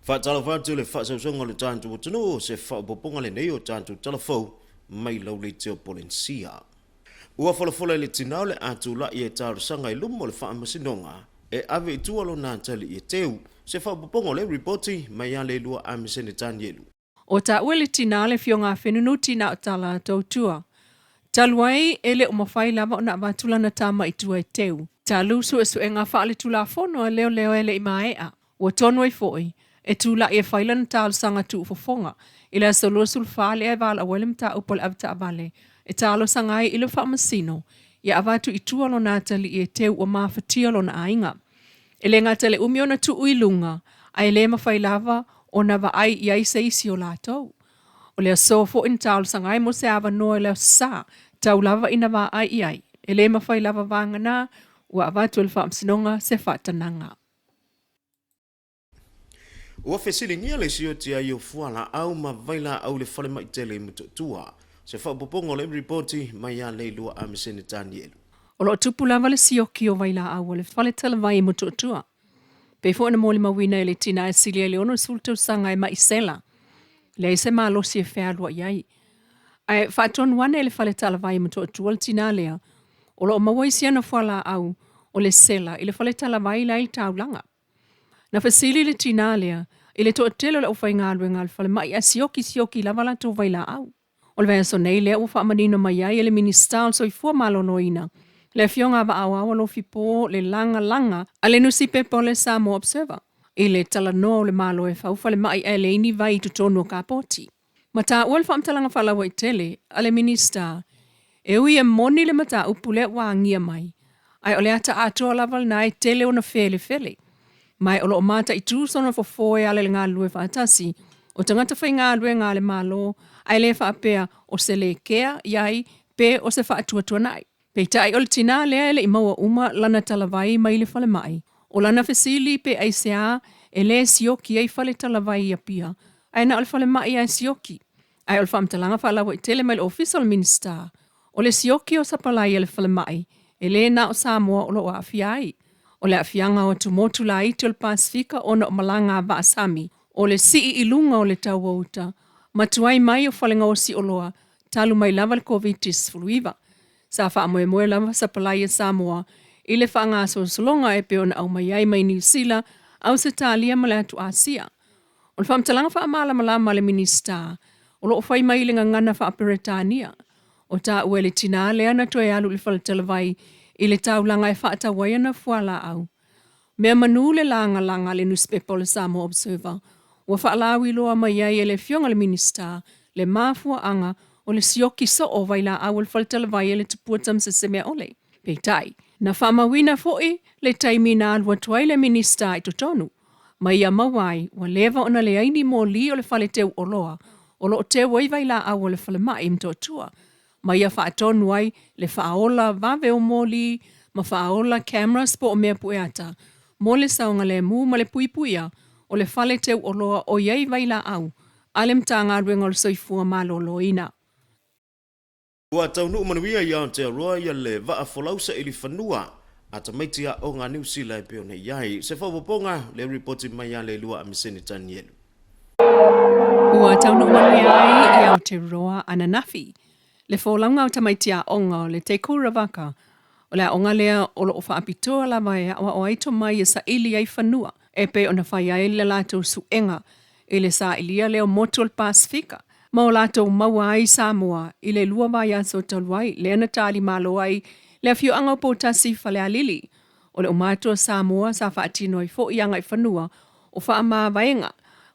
Whaatala le whaasausunga le tāntu o tunu se whaapoponga le nei o tāntu talafou mai lau le teo Polynesia. Ua whalafola le tinao le atu la i e tārusanga i lumo le whaamasinonga e ave i tualo nā tali i e teu se whaapoponga le reporti mai a le lua amisene tānielu. O ta ua le tina le fionga whenunu tina o tala tautua. Taluai e le o mawhai lava o na watula na tama i tua e teu. Ta lusu e su e ngā whaale tula whono leo leo e le i maea. Ua tonu e foi. E tula i e whailan tālu sanga tu ufofonga. Ila e solo sul whaale e wala awelem ta upol avta avale. E tālo sangai ilo whaamasino. Ia avatu i tualo nātali i e teu o mawhatialo na ainga. E le ngatale umio na tu uilunga. Ai le mawhai lava o na wa ai i ai se isi o lātou. O lea sofo in tālu sangai mo se awa noa leo sa. Tau lava ina wa ai i ai. E le mawhai lava wangana ua avatu il whaamsinonga se whaatananga. Ua whesilingia le sio tia i o fuala au ma vaila au le whale mai tele mututua. Se whaapopongo le reporti mai a le lua amisene tānielu. O lo tupu lava le sio ki o vaila au le whale tala vai mututua. Pefo na mole mawina e le tina e silia le ono sultau sanga e maisela. Le e se maa losi e whealua iai. Ai whaaton wane e le whale tala vai mututua le tina lea. O lo mawaisi ana whala au o le sela i le whale tala vai la il taulanga. Na fasili le tina lea, i le toa telo le ufai ngālue ngāl whale mai a sioki lava la tō vaila au. O le vea so nei lea ufa amanino mai ai e le ministal so i fua malono ina. Le fionga wa awa lo fipo le langa a le nusipe po le Samoan observer. I le tala no le malo e fau whale mai e le ini vai tutono ka poti. Mata ual whaamtalanga whala wa i tele, a le minister, e ui e moni le mata upule wa ngia mai. Ai o le ata atoa laval na e tele ona fele. Mai o lo mata i tūsona fofoe ale ngā lue whaatasi, o tangata whai ngā lue ngā le malo, ai le whaapea o se le kea, iai, pe o se whaatua nai. Pei tai o le tina lea ele i maua uma lana talawai mai le whale mai. O lana fesili pe aisea e le sioki ai whale talawai ia pia. Ai na o le whale mai ai sioki. Ai o le whaamtalanga whaalawa i tele mai le official minister. O le sioki o sapalai le whale mai. E le na o Samoa o lo a fiai. O le afianga o tumotu la iti o le Pasifika o na o malanga va asami. O le sii ilunga o le tau wauta. Matuai mai o whalenga o si oloa. Talu mai lava le COVID-19 fuluiva. Sa wha moe lava sa palai e Samoa. I le whaanga so solonga e pe ona au mai ai mai New Zealand au se talia ma le atu Asia. O le whaamtalanga wha amala malama le minister. O lo whai mai le ngana wha Peretania. O ta ue le tina le ana to e alu le whala talawai i le taulanga e whaata waiana fuala au. Mea manu le langa le newspaper le Samoan observer. Ua whaalawi loa mai ai e le fionga le minister le mafua anga o le sioki so o vaila au le whaltala vai e le tupua tamsa se mea ole. Pei tai, na whamawina foi le taimina alua tuai le minista i totonu. Mai ia mawai, wa lewa ona le aini mō li o le whale teu oloa, o lo te wai vaila au o le whale mai mtotua. Mai ia whaatonu ai le whaola vave o mō li, ma whaola cameras po o mea pueata, mō le saunga le mū ma le puipuia, o le whale teu oloa o iei vaila au, alem tanga ruenga o le soifua malolo ina. Ua taunu manuia i Aotearoa ia le vaa folausa ili whanua a tamaitia o ngā New Zealand pe ona iai. Se whawaponga le reporti mai a le lua amisene tānielu. Ua taunu manuia i Aotearoa ananafi. Le wholaunga o tamaitia onga o le te kuravaka. O le onga lea o lo ofa apitoa la vai awa o aito mai e sa ili ai whanua. E pe ona whai ai le lato suenga. E le sa ilia leo motul Pasifika. Ma o lato maua ai Samoa, i le lua vai aso taluai, le anatali malo ai, le afio anga po tasi whale alili. O le umatua Samoa sa whaatino i fo i anga i whanua, o wha maa vaenga.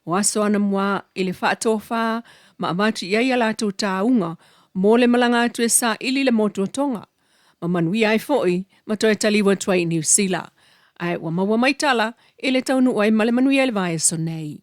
O aso ana mua i le whaatofa, ma amatu iai alato taunga, mo le malanga atu e sa ili le motua tonga. Ma manui ai foi, ma toi taliwa tuai New Zealand. Ai wa maua mai tala, i le taunu ai male manui ai le vai so nei.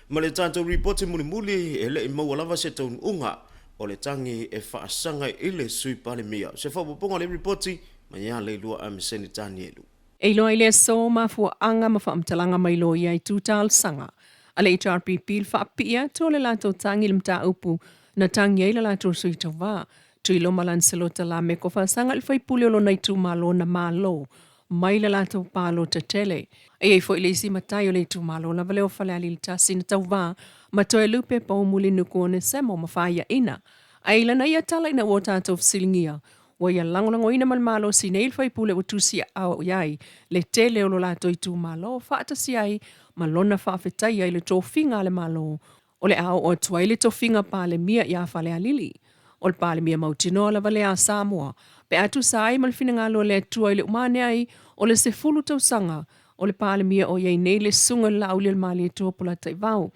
Ma le tātou reporti muli e le i maua lava se taunu unga o le tangi e whaasanga i le sui pale mia. Se whapoponga le reporti ma ia le lua amisene tānielu. E loa i le so ma fua anga ma whaamtalanga mai lo i ai tūtal sanga. A le HRPP le whaapia to le lato tangi le mta upu na tangi e le lato sui tawā. Tui lo malan selota la me ko whaasanga le whaipule o lo nei tū malo na malo. mai la lato palo te tele. E fo ile isi matai o le tu malo la valeo fale ali le tasi na tau va ma toe lupe pa umuli nuku ne semo mawhaia ina. Ai lana ia tala ina o tātou fsilingia. Wa ia langolango ina malmalo si neil fai pule o tusi au iai le tele o lo lato i tu malo whaata si ai malona whaafetai ai le tō finga le malo. O le au o tuai le tō finga pa le mia ia fale alili. O le pale mia mautino la vale a Samoa. Pe atu sa ai malfina ngalo le tua i le umane ai o le se fulu tau sanga. O le pale mia o iei nei le sunga la au le mali e tōpula tai vau.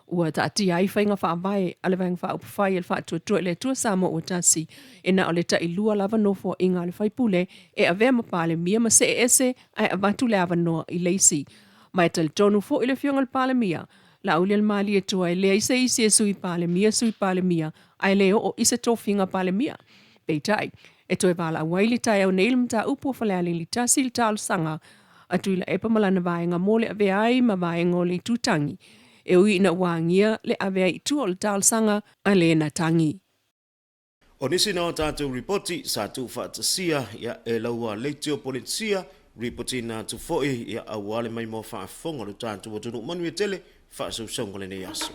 Ua ta ati ai whainga whaavai ale vang wha upawhai e wha tua le tua Samoa o tasi. E na o le ta i lua lava nofo i ngā le whaipule e avea ma pale mia ma se e ese ai avatu le ava noa i leisi. Mai tali tonu fo i le fionga le pale mia. La au le mali e tua e lea ise isi e sui pale mia ai leo o isa tō finga pale mia. Peitai, e toi wala waili tai au neil mta upo whaleali li tasi li tālu sanga, atu ila epa malana vaenga mole ave ai ma vaenga li tutangi. E ui ina wangia le ave ai tu o li tālu sanga a le na tangi. O nisi na o tātou ripoti sa tu whaatasia ia e laua leitio Polynesia, ripoti na tu foe ia awale mai mo whaafonga lo tātou o tunu manu e tele, whaasau songole ne yaso.